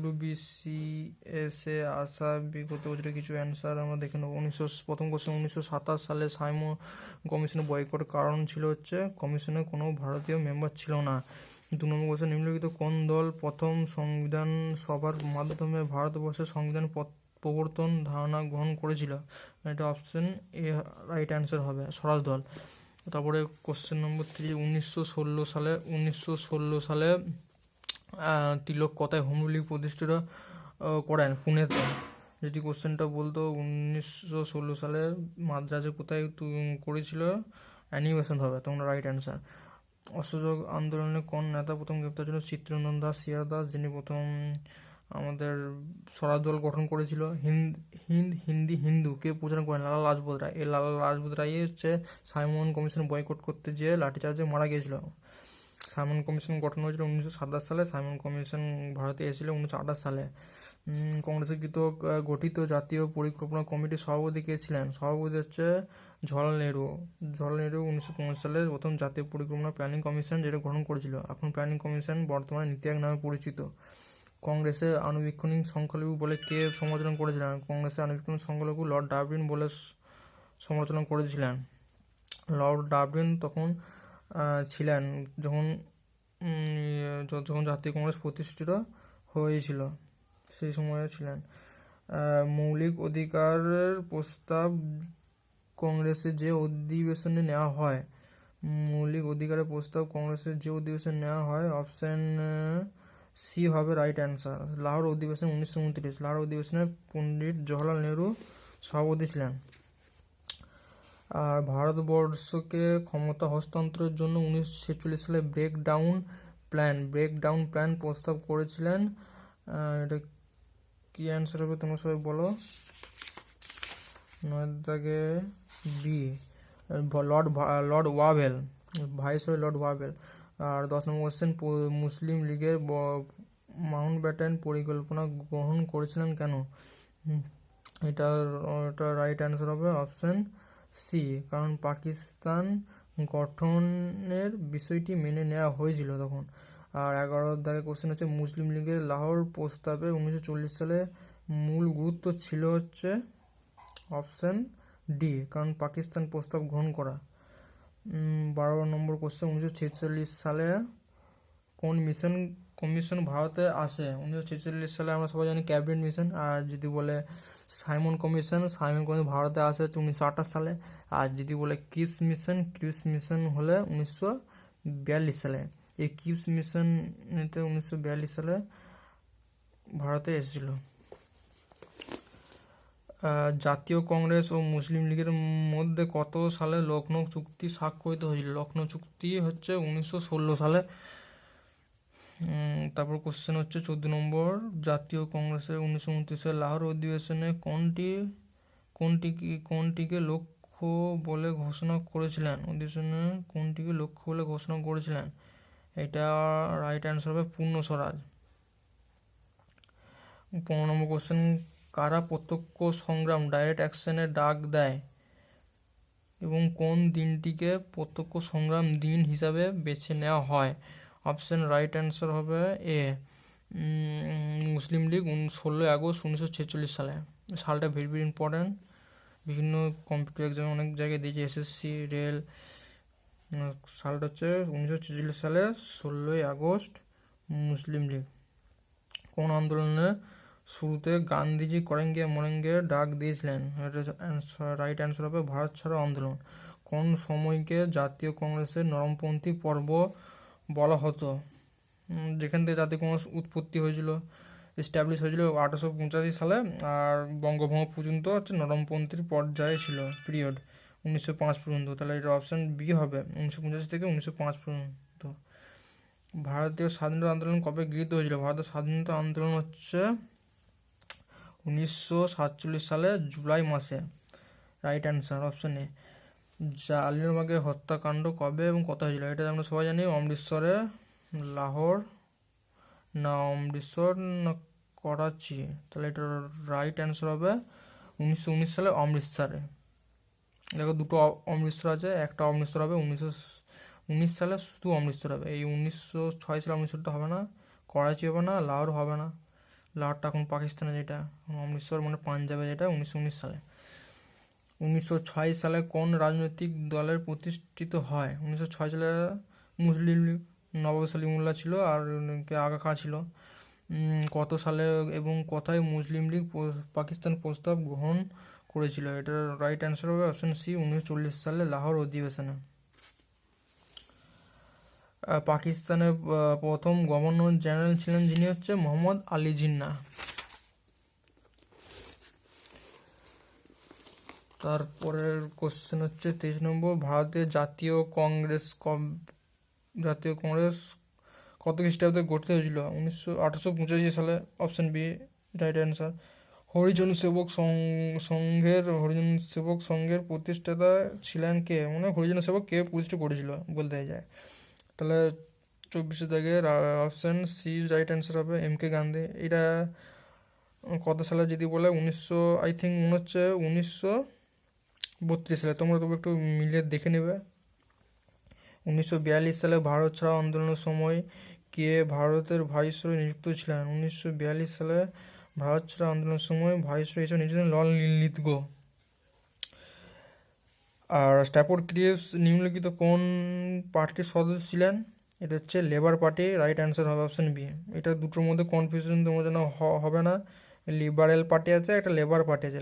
WBCS-এ আসা বিগত বছরের কিছু অ্যান্সার আমরা দেখে নেব। প্রথম কোশ্চেন, 1927 সালে সাইমন কমিশনের বয়কট কারণ ছিল হচ্ছে কমিশনে কোনো ভারতীয় মেম্বার ছিল না। 2 নম্বর কোশ্চেন, নিম্নলিখিত কোন দল প্রথম সংবিধান সভার মাধ্যমে ভারতবর্ষের সংবিধান প্রবর্তন ধারণা গ্রহণ করেছিল? এটা অপশন এ রাইট অ্যান্সার হবে, স্বরাজ দল। তারপরে কোশ্চেন নম্বর 3, 1916 সালে তিলক কোথায় হোম রুল লীগ প্রতিষ্ঠিত করেন? পুনেতে। যদি কোশ্চেনটা বলতো 1916 সালে মাদ্রাজে কোথায় করেছিল, অ্যানিমেশন হবে, তোমরা রাইট অ্যান্সার। অসহযোগ আন্দোলনে কোন নেতা প্রথম গ্রেপ্তার ছিল? চিত্তরঞ্জন দাস, সিআর দাস, যিনি প্রথম আমাদের স্বরাজ দল গঠন করেছিল। হিন্দু কে প্রচার করেন? লালা লাজপত রায়। এই লালা লাজপত রায় হচ্ছে সাইমন কমিশন বয়কট করতে যেয়ে লাঠিচার্জে মারা গিয়েছিল। সাইমন কমিশন গঠন হয়েছিল 1927 সালে। সাইমন কমিশন ভারতে এসেছিল 1928 সালে। কংগ্রেসের গঠিত জাতীয় পরিকল্পনা কমিটির সভাপতি কে ছিলেন? সভাপতি হচ্ছে জওহরলাল নেহরু। 1950 সালে প্রথম জাতীয় পরিকল্পনা প্ল্যানিং কমিশন যেটা গঠন করেছিল। এখন প্ল্যানিং কমিশন বর্তমানে নীতি আয়োগ নামে পরিচিত। কংগ্রেসের আনুবীক্ষণিক সংখ্যালঘু বলে কে সমালোচনা করেছিলেন? কংগ্রেসের আনুবীক্ষণিক সংখ্যালঘু লর্ড ডারউইন বলে সমালোচনা করেছিলেন। লর্ড ডারউইন তখন ছিলেন যখন জাতীয় কংগ্রেস প্রতিষ্ঠিত হয়েছিল, সেই সময়ে ছিলেন। মৌলিক অধিকারের প্রস্তাব কংগ্রেসের যে অধিবেশনে নেওয়া হয়, মৌলিক অধিকারের প্রস্তাব কংগ্রেসের যে অধিবেশনে নেওয়া হয়, অপশন সি হবে রাইট অ্যান্সার। লাহোর অধিবেশন 1929। লাহোর অধিবেশনে পণ্ডিত জওহরলাল নেহরু সভাপতি ছিলেন। আর ভারতবর্ষকে ক্ষমতা হস্তান্তরের জন্য 1946 সালে ব্রেকডাউন প্ল্যান প্রস্তাব করেছিলেন। এটা কি অ্যান্সার হবে তোমরা সবাই বলো। 9 দাগে B, Lord Wavell, Viceroy Lord Wavell. আর 10 নম্বর কোশ্চেন, মুসলিম লীগের মাউন্টব্যাটেন পরিকল্পনা গ্রহণ করেছিলেন কেন? এটা রাইট অ্যান্সার হবে অপশন সি, কারণ পাকিস্তান গঠনের বিষয়টি মেনে নেওয়া হয়েছিল তখন। আর 11 দাগে কোশ্চেন হচ্ছে, মুসলিম লীগের লাহোর প্রস্তাবে 1940 সালে মূল গুরুত্ব ছিল হচ্ছে অপশন ডি, কারণ পাকিস্তান প্রস্তাব গ্রহণ করা। 12 নম্বর কোশ্চেন, 1946 সালে কোন কমিশন ভারতে আসে? 1946 সালে আমরা সবাই জানি ক্যাবিনেট মিশন। আর যদি বলে সাইমন কমিশন ভারতে আসে হচ্ছে 1928 সালে। আর যদি বলে ক্রিপস মিশন হলে 1942 সালে। এই ক্রিপস মিশনেতে 1942 সালে ভারতে এসেছিল। জাতীয় কংগ্রেস ও মুসলিম লীগের মধ্যে কত সালে লখনৌ চুক্তি স্বাক্ষরিত হয়েছিল? লখনৌ চুক্তি হচ্ছে 1916 সালে। তারপর কোশ্চেন হচ্ছে 14 নম্বর, জাতীয় কংগ্রেসের 1929 সালে লাহোর অধিবেশনে কোনটিকে লক্ষ্য বলে ঘোষণা করেছিলেন? এটা রাইট অ্যান্সার হবে পূর্ণ স্বরাজ। 15 নম্বর কোশ্চেন, কারা প্রত্যক্ষ সংগ্রাম ডাইরেক্ট অ্যাকশনের ডাক দেয় এবং কোন দিনটিকে প্রত্যক্ষ সংগ্রাম দিন হিসাবে বেছে নেওয়া হয়? অপশন রাইট অ্যান্সার হবে এ, মুসলিম লীগ 16 আগস্ট 1946 সালে। সালটা ভেরি ইম্পর্ট্যান্ট, বিভিন্ন কম্পিটিটিভ এক্সামে অনেক জায়গায় দিয়েছে, এসএসসি, রেল। সালটা হচ্ছে 1946 সালে 16 আগস্ট। মুসলিম লীগ কোন আন্দোলনের শুরুতে গান্ধীজি করেঙ্গে মরেঙ্গে ডাক দিয়েছিলেন? এটা রাইট অ্যান্সার হবে ভারত ছাড়ো আন্দোলন। কোন সময়কে জাতীয় কংগ্রেসের নরমপন্থী পর্ব বলা হতো? যেখান থেকে জাতীয় কংগ্রেস উৎপত্তি হয়েছিল, এস্টাবলিশ হয়েছিল 1885 সালে। আর বঙ্গভঙ্গ পর্যন্ত হচ্ছে নরমপন্থীর পর্যায়ে ছিল, পিরিয়ড 1905 পর্যন্ত। তাহলে এটা অপশন বি হবে, 1985 থেকে 1905 পর্যন্ত। ভারতীয় স্বাধীনতা আন্দোলন কবে গৃহীত হয়েছিল? ভারতের স্বাধীনতা আন্দোলন হচ্ছে 1947 সালে জুলাই মাসে। Right answer option A. জালিয়ানওয়ালাবাগের হত্যাকাণ্ড কবে এবং কোথায় হয়েছিল? এটা আমরা সবাই জানি অমৃতসরে, লাহোর না অমৃতসর না করাচি। তাহলে এটা রাইট অ্যান্সার হবে 1919 সালে অমৃতসরে। দেখো দুটো অমৃতসর আছে, একটা অমৃতসর হবে 1919 সালে, শুধু অমৃতসর হবে। এই 1906 সালে অমৃতসরটা হবে না, করাচি হবে না, লাহোর হবে না। লাহোরটা এখন পাকিস্তানে, যেটা অমৃতসর মানে পাঞ্জাবে, যেটা 1919 সালে। 1906 সালে কোন রাজনৈতিক দলের প্রতিষ্ঠিত হয়? 1906 সালে মুসলিম লীগ, নবাব সলিমুল্লাহ ছিল আর আগা খা ছিল। কত সালে এবং কোথায় মুসলিম লীগ পাকিস্তান প্রস্তাব গ্রহণ করেছিল? এটার রাইট অ্যান্সার হবে অপশন সি, 1940 সালে লাহোর অধিবেশনে। পাকিস্তানের প্রথম গভর্নর জেনারেল ছিলেন যিনি হচ্ছে মোহাম্মদ আলী জিন্নাহ। তারপরের কোশ্চেন হচ্ছে 23 নম্বর, ভারতের জাতীয় কংগ্রেস কত খ্রিস্টাব্দে গঠিত হয়েছিল? 1885 সালে, option B right answer. Harijan Sevak সংঘের প্রতিষ্ঠাতা ছিলেন কে? মানে হরিজন সেবক কে প্রতিষ্ঠা করেছিল বলতে যায়, তাহলে 24 দাগের অপশন সি রাইট অ্যান্সার হবে এম কে গান্ধী। এটা কত সালে যদি বলে 1932 সালে, তোমরা তবু একটু মিলিয়ে দেখে নেবে। 1942 সালে ভারত ছাড়ো আন্দোলনের সময় কে ভারতের ভাইসরয় নিযুক্ত ছিলেন? 1942 সালে ভারত ছাড়ো আন্দোলনের সময় ভাইসরয় হিসেবে নিযুক্ত ছিলেন লর্ড লিথগো। আর স্ট্যাফোর্ড ক্রিপস নিম্নলিখিত কোন পার্টির সদস্য ছিলেন? এটা হচ্ছে লেবার পার্টি, রাইট অ্যান্সার হবে অপশন বি। এটা দুটোর মধ্যে কনফিউশন তোমার জন্য হবে না, লিবারেল পার্টি আছে, একটা লেবার পার্টি আছে।